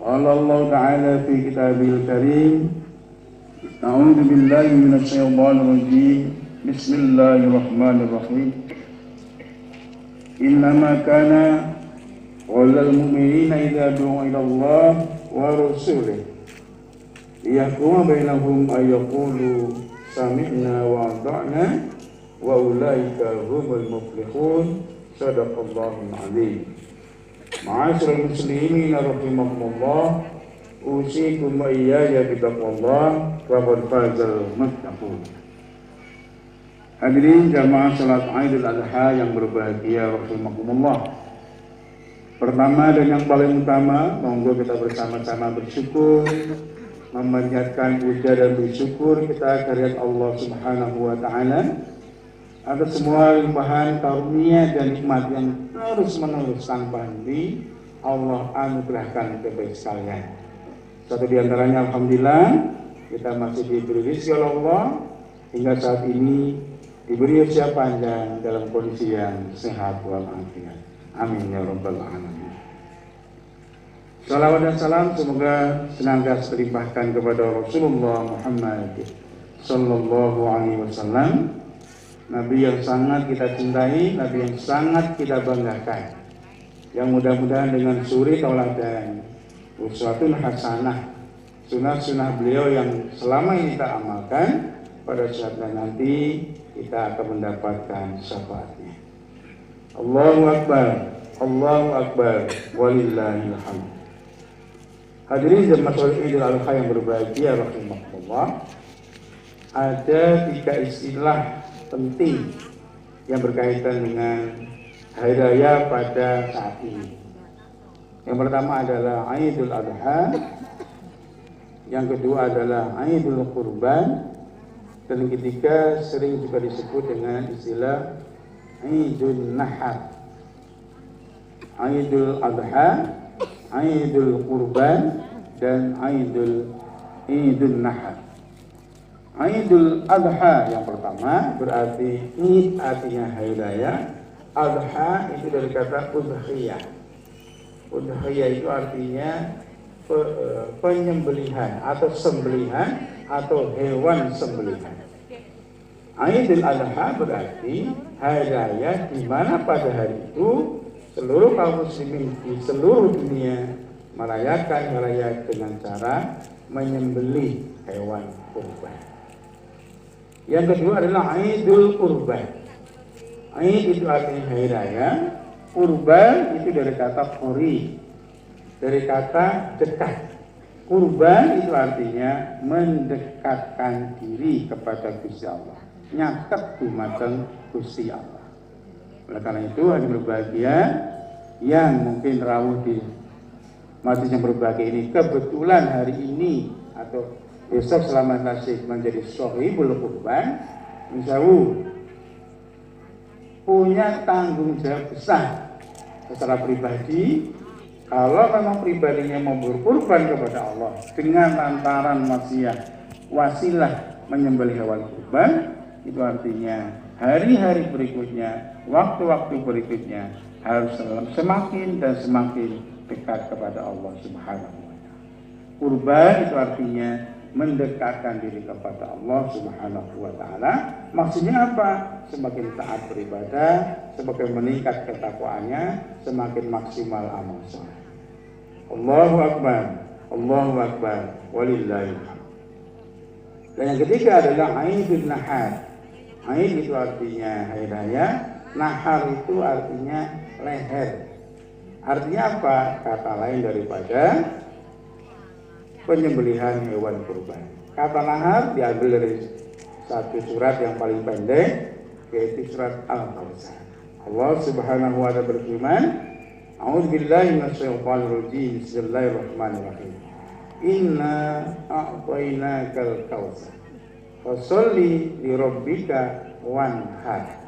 قال الله تعالى في كتابه الكريم أعوذ بالله من الشيطان الرجيم بسم الله الرحمن الرحيم إنما كان قول المؤمنين إذا دعوا إلى الله ورسوله ليحكم بينهم أن يقولوا سمعنا وأطعنا وأولئك هم المفلحون صدق الله العظيم. Ma'asyiral muslimin rahimakumullah, usikum wa iyaya bitaqwallah wa qad fazal muttaqun. Hadirin jamaah salat Idul Adha yang berbahagia rahimakumullah. Pertama dan yang paling utama, monggo kita bersama-sama bersyukur, memanjatkan puja dan bersyukur kita kehadirat Allah Subhanahu wa taala atas semua limpahan karunia dan nikmat yang terus-menerus tanpa henti Allah anugerahkan kepada sekalian. Satu di antaranya alhamdulillah kita masih diberi rezeki oleh Allah hingga saat ini diberi usia panjang dalam kondisi yang sehat walafiat. Amin ya rabbal alamin. Salawat dan salam semoga senantiasa terlimpahkan kepada Rasulullah Muhammad sallallahu alaihi wasallam, Nabi yang sangat kita cintai, Nabi yang sangat kita banggakan, yang mudah-mudahan dengan suri tauladan, uswatun hasanah, sunnah-sunnah beliau yang selama ini kita amalkan, pada saatnya nanti kita akan mendapatkan syafaatnya. Allahu Akbar, walillahil hamd. Hadirin jemaah Idul Adha yang berbahagia rahimakumullah, ada 3 istilah penting yang berkaitan dengan hari raya pada saat ini. Yang pertama adalah Idul Adha, yang kedua adalah Idul Qurban, dan yang ketiga sering juga disebut dengan istilah Idul Nahar. Idul Adha, Idul Qurban, dan Idul Nahar. Idul Adha yang pertama berarti Id artinya hari raya. Adha itu dari kata udhiyah. Udhiyah itu artinya penyembelihan atau sembelihan atau hewan sembelihan. Idul Adha berarti hari raya di mana pada hari itu seluruh kaum muslimin di seluruh dunia merayakan hari raya dengan cara menyembelih hewan kurban. Yang kedua adalah Idul Qurban. Id itu artinya hari raya, kurban itu dari kata qori, dari kata dekat. Kurban itu artinya mendekatkan diri kepada Gusti Allah, nyakep dumateng Gusti Allah. Oleh karena itu hari berbahagia yang mungkin rawuh di majlis yang berbahagia ini kebetulan hari ini atau besok selama nasib menjadi shahibul kurban, insyaallah punya tanggung jawab besar secara pribadi. Kalau memang pribadinya mau berkurban kepada Allah dengan lantaran wasilah menyembelih hewan kurban, itu artinya hari-hari berikutnya, waktu-waktu berikutnya harus semakin dan semakin dekat kepada Allah Subhanahu wa taala. Kurban itu artinya mendekatkan diri kepada Allah Subhanahu wa taala. Maksudnya apa? Semakin taat beribadah, semakin meningkat ketakwaannya, semakin maksimal amal saleh. Allahu Akbar, walillahil hamd. Dan yang ketiga adalah Idul Nahar. Id itu artinya hari raya, nahar itu artinya leher. Artinya apa? Kata lain daripada penyembelihan hewan kurban. Kata nahar diambil dari satu surat yang paling pendek, yaitu surat Al-Kautsar. Allah Subhanahu wa taala berfirman, A'udzubillahi minasyaitonir rajim. Bismillahirrahmanirrahim. Inna a'tainakal kautsar. Fasholli li rabbika wanhar.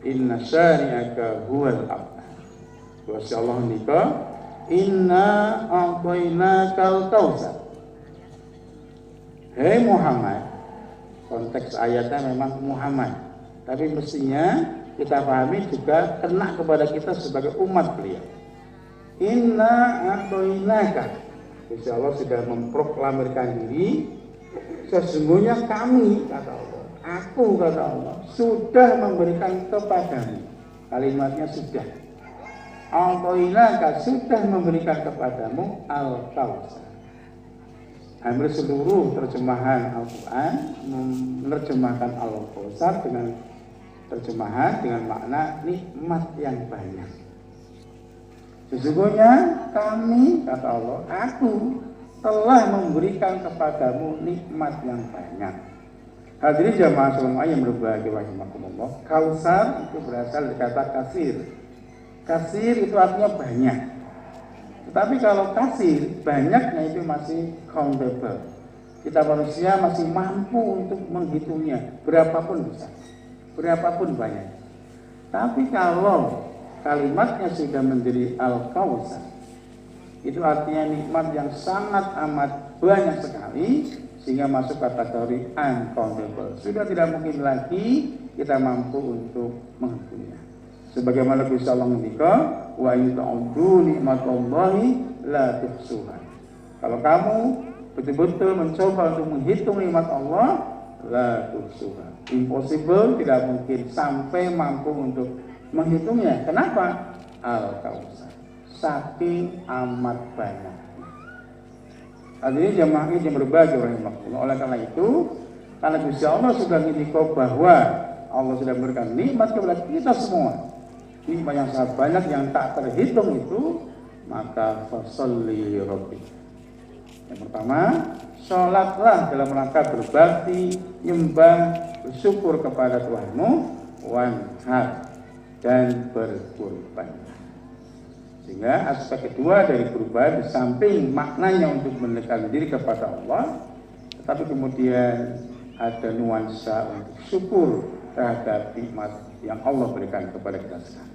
Inna syani'aka huwal abtar. Wasya Allah nika inna a'tainakal kautsar. Hei Muhammad, konteks ayatnya memang Muhammad, tapi mestinya kita pahami juga kena kepada kita sebagai umat beliau. Inna a'toinaka. Gusti Allah sudah memproklamirkan diri, sesungguhnya kami, kata Allah, aku, kata Allah, sudah memberikan kepadamu. Kalimatnya sudah. A'toinaka, sudah memberikan kepadamu al-Kautsar. Hampir seluruh terjemahan Al-Quran menerjemahkan al-Kautsar dengan terjemahan dengan makna nikmat yang banyak. Sesungguhnya kami, kata Allah, aku telah memberikan kepadamu nikmat yang banyak. Hadirin jamaah sekalian yang berbahagia rahimakumullah, Kautsar itu berasal dari kata kasir. Kasir itu artinya banyak. Tetapi kalau kasir, banyaknya itu masih countable. Kita manusia masih mampu untuk menghitungnya, berapapun besar, berapapun banyak. Tapi kalau kalimatnya sudah menjadi al-Kautsar, itu artinya nikmat yang sangat amat banyak sekali, sehingga masuk kategori uncountable. Sudah tidak mungkin lagi kita mampu untuk menghitungnya. Sebagaimana Gusti Allah ngendika, wa in ta'uddu nikmatallahi la tuhsuha. Kalau kamu betul-betul mencoba untuk menghitung nikmat Allah, la tuhsuha. Impossible, tidak mungkin sampai mampu untuk menghitungnya. Kenapa? Al-Kautsar, saking amat banyak. Hadirin jamaah yang berbahagia rahimakumullah. Oleh karena itu, karena Gusti Allah sudah ngendika bahwa Allah sudah memberikan nikmat kepada kita semua, nikmat yang sangat banyak yang tak terhitung itu, maka fasholli li rabbik. Yang pertama, sholatlah dalam rangka berbakti, nyembah, bersyukur kepada Tuhanmu, wanhar, dan berkurban. Sehingga aspek kedua dari kurban, di samping maknanya untuk mendekatkan diri kepada Allah, tetapi kemudian ada nuansa untuk syukur terhadap nikmat yang Allah berikan kepada kita sekarang.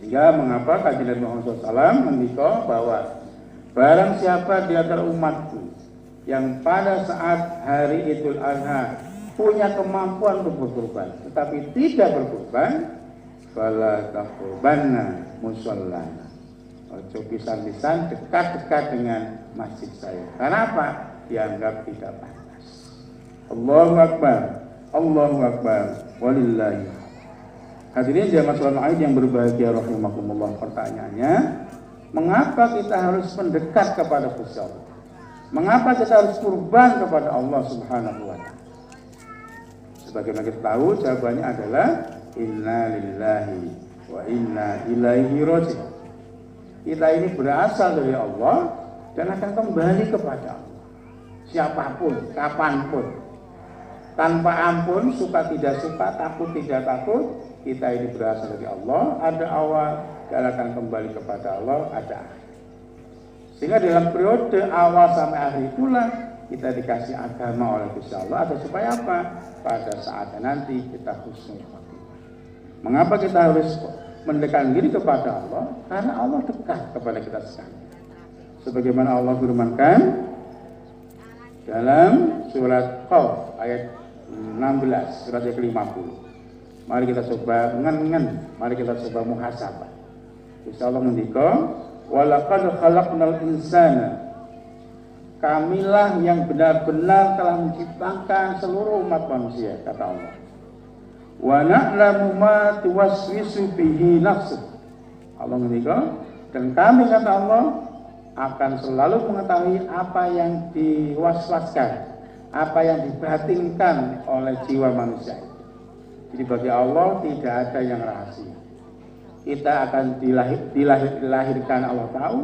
Sehingga mengapa kajian Muhammad SAW mendikau bahwa barang siapa di antara umatku yang pada saat hari Idul Adha punya kemampuan untuk berkurban, tetapi tidak berkurban, fala taqurbanna musallana. Ojo pisan-pisan dekat-dekat dengan masjid saya. Kenapa? Dianggap tidak pantas. Allahu Akbar, Allahu Akbar, walillahi. Hadirin jamaah sholat yang berbahagia rahimakumullah, pertanyaannya, mengapa kita harus mendekat kepada Gusti Allah? Mengapa kita harus kurban kepada Allah Subhanahu wa taala? Sebagaimana kita tahu, jawabannya adalah inna lillahi wa inna ilaihi raji'un. Kita ini berasal dari Allah dan akan kembali kepada Allah. Siapapun, kapanpun, tanpa ampun, suka tidak suka, takut tidak takut, kita ini berasal dari Allah. Ada awal dan akan kembali kepada Allah, ada akhir. Sehingga dalam periode awal sampai akhir itulah kita dikasih agama oleh Gusti Allah. Atau supaya apa? Pada saatnya nanti kita husnul khotimah. Mengapa kita harus mendekatkan diri kepada Allah? Karena Allah dekat kepada kita sekali. Sebagaimana Allah firmankan dalam surat Qaf ayat 16, surat yang ke-50. Mari kita coba mari kita coba muhasabah. Insya Allah ngendika, walaqad khalaqnal insana. Kamilah yang benar-benar telah menciptakan seluruh umat manusia, kata Allah. Wa na'lamu ma tuwaswisu bihi nafsuh. Allah ngendika, dan kami, kata Allah, akan selalu mengetahui apa yang diwaswaskan, apa yang dibatinkan oleh jiwa manusia. Jadi bagi Allah tidak ada yang rahasia. Kita akan dilahirkan Allah tahu,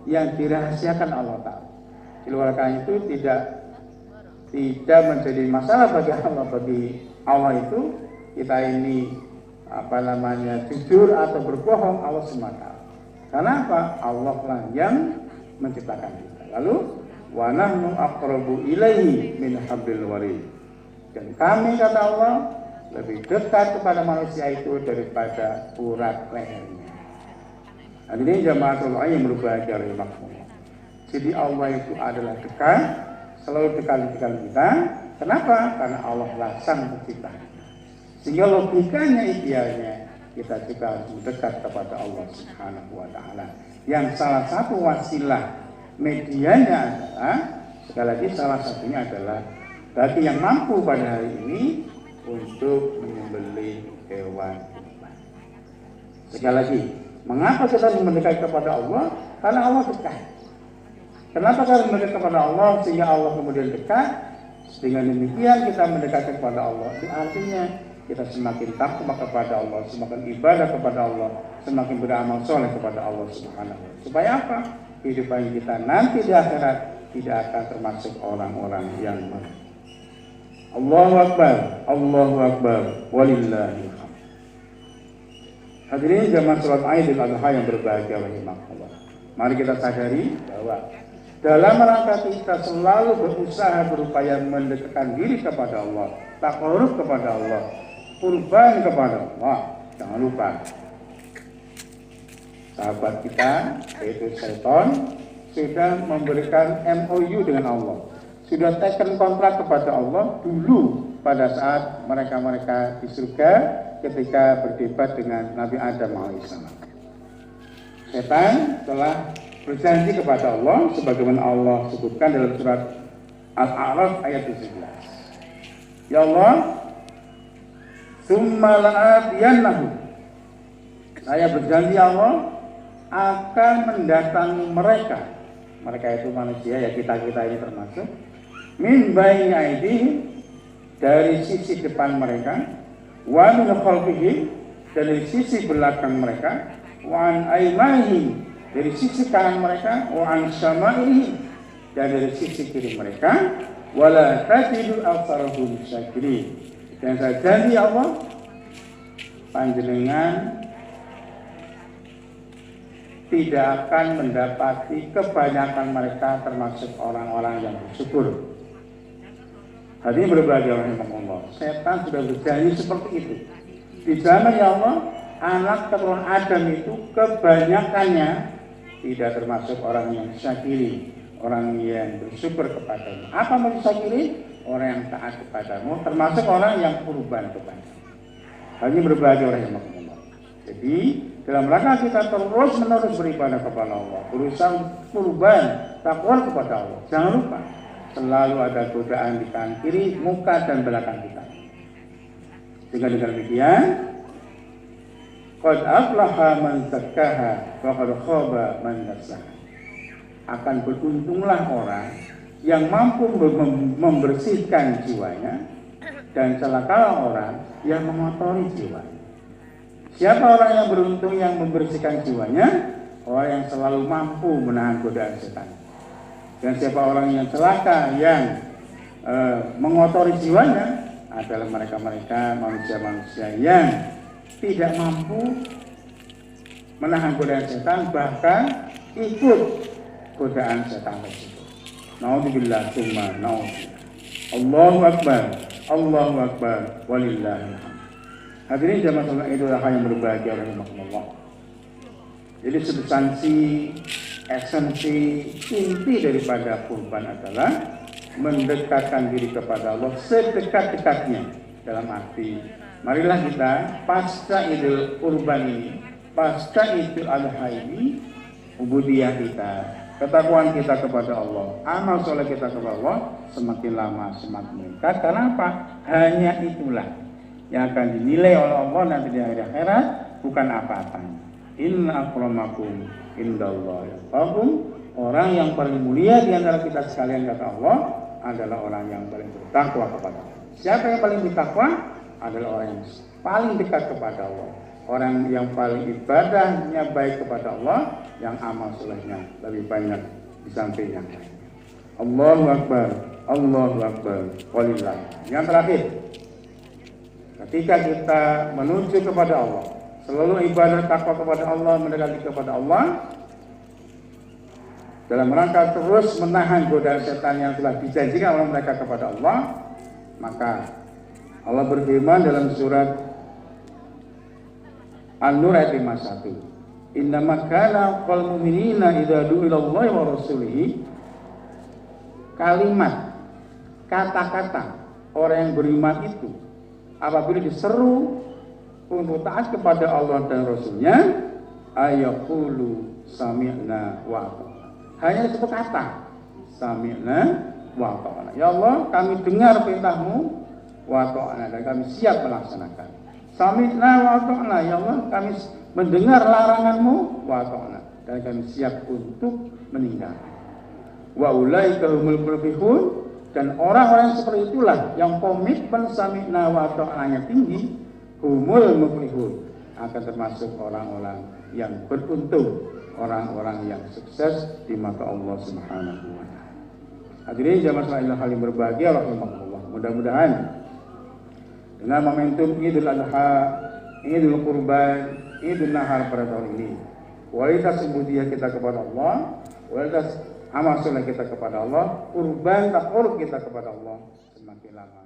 yang dirahasiakan Allah tahu. Di luar karena itu tidak menjadi masalah bagi Allah. Bagi Allah itu kita ini jujur atau berbohong, Allah semata. Karena apa? Allah lah yang menciptakan kita. Lalu wa nahnu aqrabu ilaihi min hablil warid. Dan kami, kata Allah, lebih dekat kepada manusia itu daripada urat lehernya. Hadirin jamaah Allah yang berbahagia rahimakumullah. Jadi Allah itu adalah dekat, selalu dekat dengan kita. Kenapa? Karena Allah lah sang pencipta. Sehingga logikanya, idealnya, kita juga harus mendekat kepada Allah Subhanahu wa taala. yang salah satu wasilah medianya adalah, sekali lagi salah satunya adalah bagi yang mampu pada hari ini untuk menyembelih hewan kurban. Sekali lagi, mengapa kita mendekat kepada Allah? Karena Allah dekat. Kenapa kita mendekat kepada Allah sehingga Allah kemudian dekat? Dengan demikian kita mendekat kepada Allah. Itu artinya kita semakin takwa kepada Allah, semakin ibadah kepada Allah, semakin beramal soleh kepada Allah Subhanahu wa Ta'ala. Supaya apa? Kehidupan kita nanti di akhirat tidak akan termasuk orang-orang yang marah. Allahu Akbar, walillahil hamd. Hadirin jamaah salat Idul Adha yang berbahagia rahimakumullah. Mari kita sadari bahwa dalam rangka kita selalu berusaha berupaya mendekatkan diri kepada Allah, taqarrub kepada Allah, kurban kepada Allah. Jangan lupa sahabat kita yaitu Syaitan sudah memberikan MOU dengan Allah, sudah taken kontrak kepada Allah dulu pada saat mereka di surga ketika berdebat dengan Nabi Adam alaihissalam. Setan telah berjanji kepada Allah sebagaimana Allah sebutkan dalam surat Al-A'raf ayat 17. Ya Allah, summa la'atiyannahu. Saya berjanji Allah akan mendatangi mereka. Mereka itu manusia, ya kita-kita ini termasuk. Min baini aidihim, dari sisi depan mereka, wa min khalfihim, dari sisi belakang mereka, wa an aymanihim, dari sisi kanan mereka, wa an syama'ihim, dan dari sisi kiri mereka, wala tajidu aktsarahum syakirin. Dan saya janji Allah, panjenengan tidak akan mendapati kebanyakan mereka termasuk orang-orang yang bersyukur. Hadirin berbahagia rahimakumullah. Setan sudah berjanji seperti itu. Di zaman ya Allah, anak keturunan Adam itu kebanyakannya tidak termasuk orang yang syakiri, orang yang bersyukur kepadamu. Apa maksud syakiri? Orang yang taat kepadamu, termasuk orang yang kurban kepadamu. Hadirin berbahagia rahimakumullah. Jadi dalam rangka kita terus menerus beribadah kepada Allah, berusaha kurban, takwa kepada Allah. Jangan lupa selalu ada godaan di kanan kiri, muka dan belakang kita. Dengan demikian, qad aflaha man zakkaha wa qad khaba man dassaha. Akan beruntunglah orang yang mampu membersihkan jiwanya dan celakalah orang yang mengotori jiwanya. Siapa orang yang beruntung yang membersihkan jiwanya? Orang yang selalu mampu menahan godaan setan. Dan siapa orang yang celaka yang mengotori jiwanya adalah mereka-mereka manusia-manusia yang tidak mampu menahan godaan setan, bahkan ikut godaan setan tersebut. Naudzubillah tsumma naudzubillah. Allahu Akbar, walillahil hamd. Hadirin jamaah salat Idul Adha yang berbahagia rahimakumullah. Jadi substansi, esensi, inti daripada kurban adalah mendekatkan diri kepada Allah sedekat-dekatnya. Dalam arti, marilah kita pasca Idul Kurban ini, pasca Idul Adha ini, ubudiyah kita, ketakwaan kita kepada Allah, amal soleh kita kepada Allah semakin lama semakin meningkat. Karena apa? Hanya itulah yang akan dinilai oleh Allah nanti di akhirat, bukan apa-apanya. Inna akramakum indallahi atqakum. Orang yang paling mulia di antara kita sekalian kata Allah adalah orang yang paling bertakwa kepada Allah. Siapa yang paling bertakwa? Adalah orang yang paling dekat kepada Allah. Orang yang paling ibadahnya baik kepada Allah, yang amal solehnya lebih banyak di samping yang lain. Allahu Akbar, walillah. Yang terakhir, ketika kita menuju kepada Allah, selalu ibadah takwa kepada Allah, mendekati kepada Allah, dalam rangka terus menahan godaan setan yang telah dijanjikan oleh mereka kepada Allah, maka Allah berfirman dalam surat An-Nur ayat 51, innama kana qal mu'minina idza du'a ilallahi wa rasulihi. Kalimat, kata-kata orang yang beriman itu apabila diseru untuk taat kepada Allah dan Rasulnya, ayaqulu sami'na wa ata'na. Hanya disebut kata sami'na wa ata'na. Ya Allah, kami dengar perintahmu wa ata'na dan kami siap melaksanakan. Sami'na wa ata'na, ya Allah, kami mendengar laranganmu wa ata'na dan kami siap untuk meninggal. Wa ulaika humul muflihun, dan orang-orang seperti itulah yang komitmen sami'na wa ata'na tinggi, humul muflihun, akan termasuk orang-orang yang beruntung, orang-orang yang sukses di mata Allah Subhanahu wa taala. Hadirin jamaah sekalian yang berbahagia rahimakumullah. Mudah-mudahan dengan momentum Idul Adha, Idul Qurban, Idul Nahar pada tahun ini, kualitas ubudiyah kita kepada Allah, kualitas amal soleh kita kepada Allah, kurban takarrub kita kepada Allah semakin lama